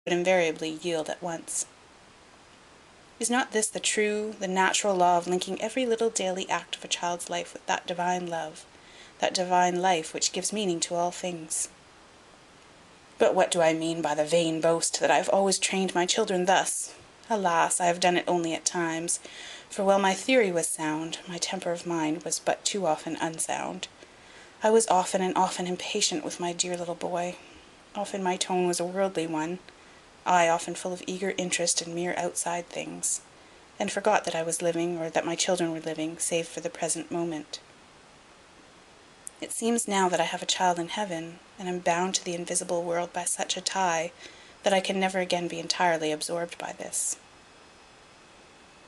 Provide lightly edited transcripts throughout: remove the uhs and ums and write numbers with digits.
invariably yield at once. Is not this the true, the natural law of linking every little daily act of a child's life with that divine love, that divine life which gives meaning to all things? But what do I mean by the vain boast that I have always trained my children thus? Alas, I have done it only at times, for while my theory was sound, my temper of mind was but too often unsound. I was often and often impatient with my dear little boy. Often my tone was a worldly one, I often full of eager interest in mere outside things, and forgot that I was living, or that my children were living, save for the present moment. It seems now that I have a child in heaven, and am bound to the invisible world by such a tie, that I can never again be entirely absorbed by this.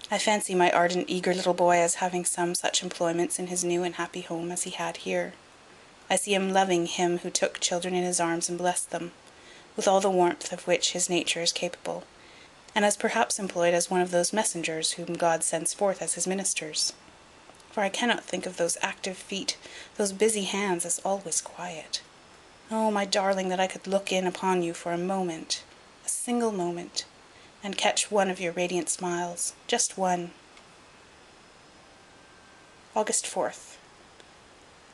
I fancy my ardent, eager little boy as having some such employments in his new and happy home as he had here. I see him loving Him who took children in his arms and blessed them, with all the warmth of which his nature is capable, and as perhaps employed as one of those messengers whom God sends forth as his ministers. For I cannot think of those active feet, those busy hands, as always quiet. Oh, my darling, that I could look in upon you for a moment, a single moment, and catch one of your radiant smiles, just one. August 4th.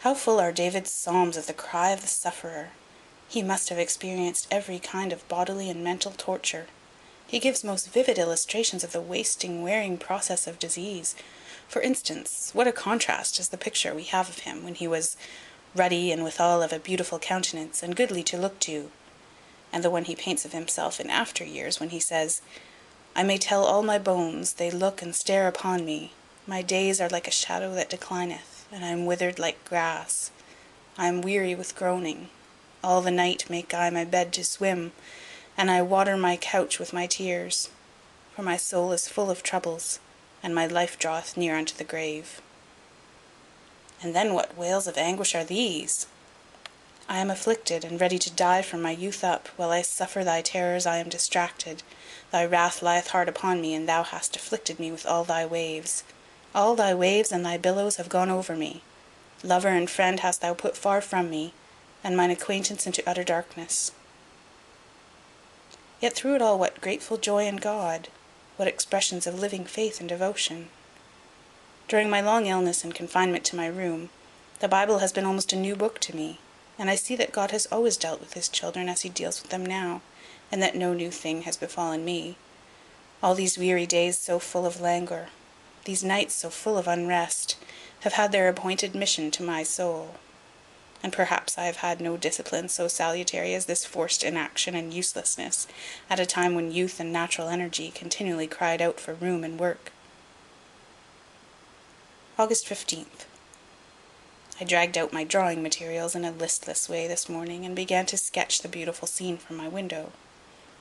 How full are David's psalms of the cry of the sufferer! He must have experienced every kind of bodily and mental torture. He gives most vivid illustrations of the wasting, wearing process of disease. For instance, what a contrast is the picture we have of him when he was ruddy and withal of a beautiful countenance, and goodly to look to, and the one he paints of himself in after years, when he says, "I may tell all my bones, they look and stare upon me. My days are like a shadow that declineth, and I am withered like grass. I am weary with groaning. All the night make I my bed to swim, and I water my couch with my tears. For my soul is full of troubles, and my life draweth near unto the grave." And then what wails of anguish are these? "I am afflicted, and ready to die from my youth up. While I suffer thy terrors I am distracted. Thy wrath lieth hard upon me, and thou hast afflicted me with all thy waves. All thy waves and thy billows have gone over me. Lover and friend hast thou put far from me, and mine acquaintance into utter darkness." Yet through it all what grateful joy in God! What expressions of living faith and devotion! During my long illness and confinement to my room, the Bible has been almost a new book to me, and I see that God has always dealt with his children as he deals with them now, and that no new thing has befallen me. All these weary days so full of languor, these nights so full of unrest, have had their appointed mission to my soul. And perhaps I have had no discipline so salutary as this forced inaction and uselessness, at a time when youth and natural energy continually cried out for room and work. August 15th. I dragged out my drawing materials in a listless way this morning, and began to sketch the beautiful scene from my window.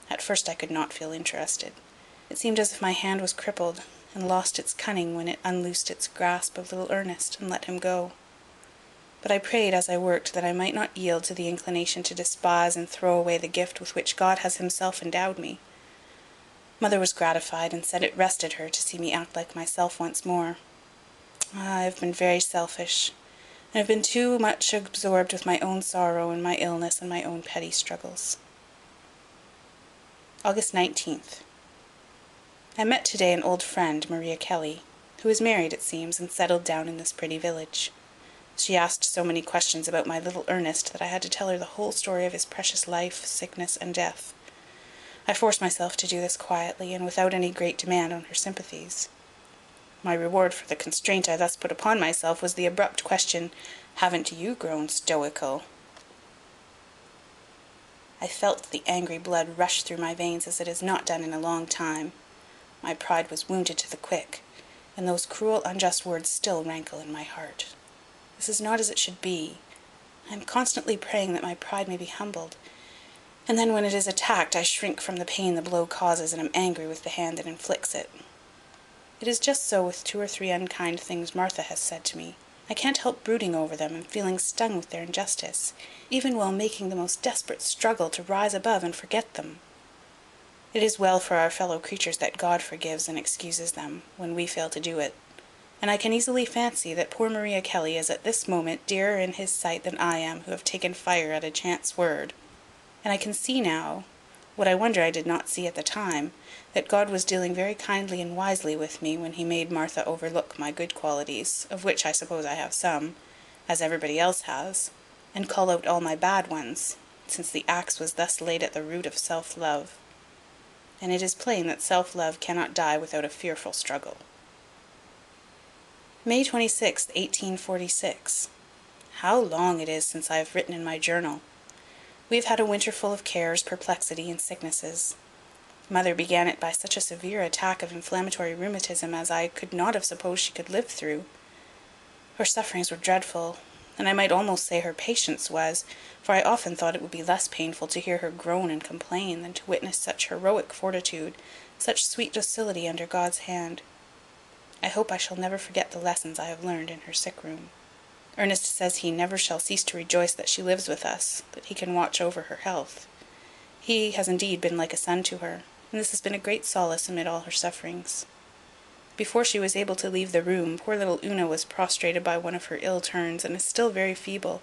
At first I could not feel interested. It seemed as if my hand was crippled, and lost its cunning when it unloosed its grasp of little Ernest, and let him go. But I prayed as I worked that I might not yield to the inclination to despise and throw away the gift with which God has himself endowed me. Mother was gratified, and said it rested her to see me act like myself once more. I have been very selfish, and have been too much absorbed with my own sorrow and my illness and my own petty struggles. August 19th. I met today an old friend, Maria Kelly, who is married, it seems, and settled down in this pretty village. She asked so many questions about my little Ernest that I had to tell her the whole story of his precious life, sickness, and death. I forced myself to do this quietly, and without any great demand on her sympathies. My reward for the constraint I thus put upon myself was the abrupt question, "Haven't you grown stoical?" I felt the angry blood rush through my veins as it has not done in a long time. My pride was wounded to the quick, and those cruel, unjust words still rankle in my heart. This is not as it should be. I am constantly praying that my pride may be humbled, and then when it is attacked I shrink from the pain the blow causes, and am angry with the hand that inflicts it. It is just so with 2 or 3 unkind things Martha has said to me. I can't help brooding over them and feeling stung with their injustice, even while making the most desperate struggle to rise above and forget them. It is well for our fellow creatures that God forgives and excuses them, when we fail to do it, and I can easily fancy that poor Maria Kelly is at this moment dearer in his sight than I am, who have taken fire at a chance word. And I can see now, What I wonder I did not see at the time, that God was dealing very kindly and wisely with me when he made Martha overlook my good qualities, of which I suppose I have some, as everybody else has, and call out all my bad ones, since the axe was thus laid at the root of self-love. And it is plain that self-love cannot die without a fearful struggle. May 26th, 1846. How long it is since I have written in my journal! We have had a winter full of cares, perplexity, and sicknesses. Mother began it by such a severe attack of inflammatory rheumatism as I could not have supposed she could live through. Her sufferings were dreadful, and I might almost say her patience was, for I often thought it would be less painful to hear her groan and complain than to witness such heroic fortitude, such sweet docility under God's hand. I hope I shall never forget the lessons I have learned in her sick room. Ernest says he never shall cease to rejoice that she lives with us, that he can watch over her health. He has indeed been like a son to her, and this has been a great solace amid all her sufferings. Before she was able to leave the room, poor little Una was prostrated by one of her ill turns, and is still very feeble.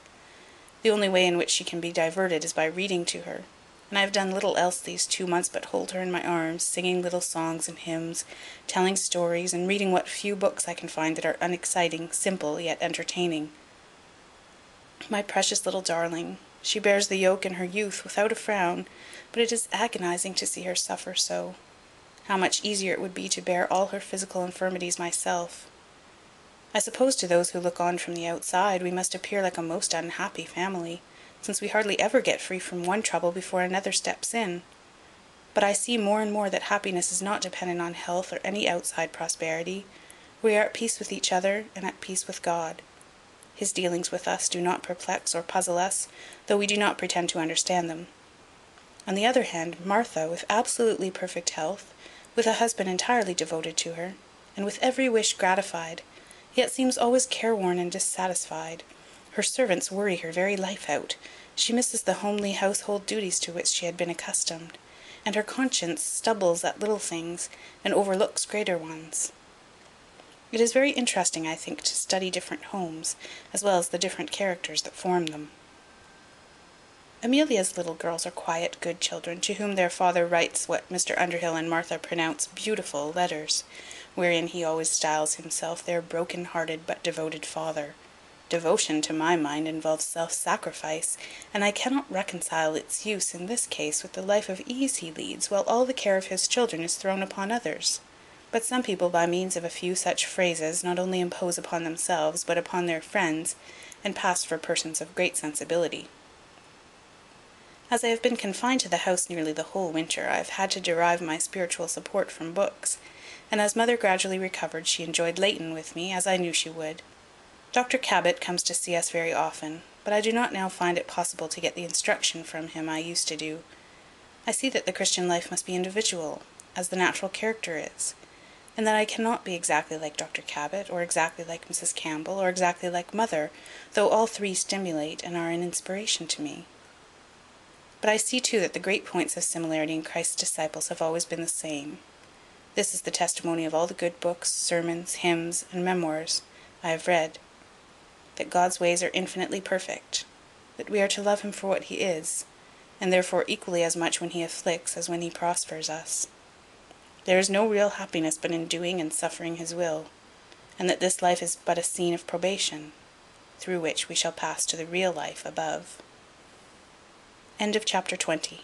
The only way in which she can be diverted is by reading to her, and I have done little else these 2 months but hold her in my arms, singing little songs and hymns, telling stories, and reading what few books I can find that are unexciting, simple, yet entertaining. My precious little darling, she bears the yoke in her youth without a frown, but it is agonizing to see her suffer so. How much easier it would be to bear all her physical infirmities myself. I suppose to those who look on from the outside we must appear like a most unhappy family, since we hardly ever get free from one trouble before another steps in. But I see more and more that happiness is not dependent on health or any outside prosperity. We are at peace with each other and at peace with God. His dealings with us do not perplex or puzzle us, though we do not pretend to understand them. On the other hand, Martha, with absolutely perfect health, with a husband entirely devoted to her, and with every wish gratified, yet seems always careworn and dissatisfied. Her servants worry her very life out. She misses the homely household duties to which she had been accustomed, and her conscience stumbles at little things, and overlooks greater ones. It is very interesting, I think, to study different homes, as well as the different characters that form them. Amelia's little girls are quiet, good children, to whom their father writes what Mr. Underhill and Martha pronounce beautiful letters, wherein he always styles himself their broken-hearted but devoted father. Devotion, to my mind, involves self-sacrifice, and I cannot reconcile its use in this case with the life of ease he leads, while all the care of his children is thrown upon others. But some people, by means of a few such phrases, not only impose upon themselves, but upon their friends, and pass for persons of great sensibility. As I have been confined to the house nearly the whole winter, I have had to derive my spiritual support from books, and as mother gradually recovered, she enjoyed Leighton with me, as I knew she would. Dr. Cabot comes to see us very often, but I do not now find it possible to get the instruction from him I used to do. I see that the Christian life must be individual, as the natural character is, and that I cannot be exactly like Dr. Cabot, or exactly like Mrs. Campbell, or exactly like mother, though all three stimulate and are an inspiration to me. But I see too that the great points of similarity in Christ's disciples have always been the same. This is the testimony of all the good books, sermons, hymns, and memoirs I have read, that God's ways are infinitely perfect, that we are to love him for what he is, and therefore equally as much when he afflicts as when he prospers us. There is no real happiness but in doing and suffering his will, and that this life is but a scene of probation, through which we shall pass to the real life above. End of chapter 20.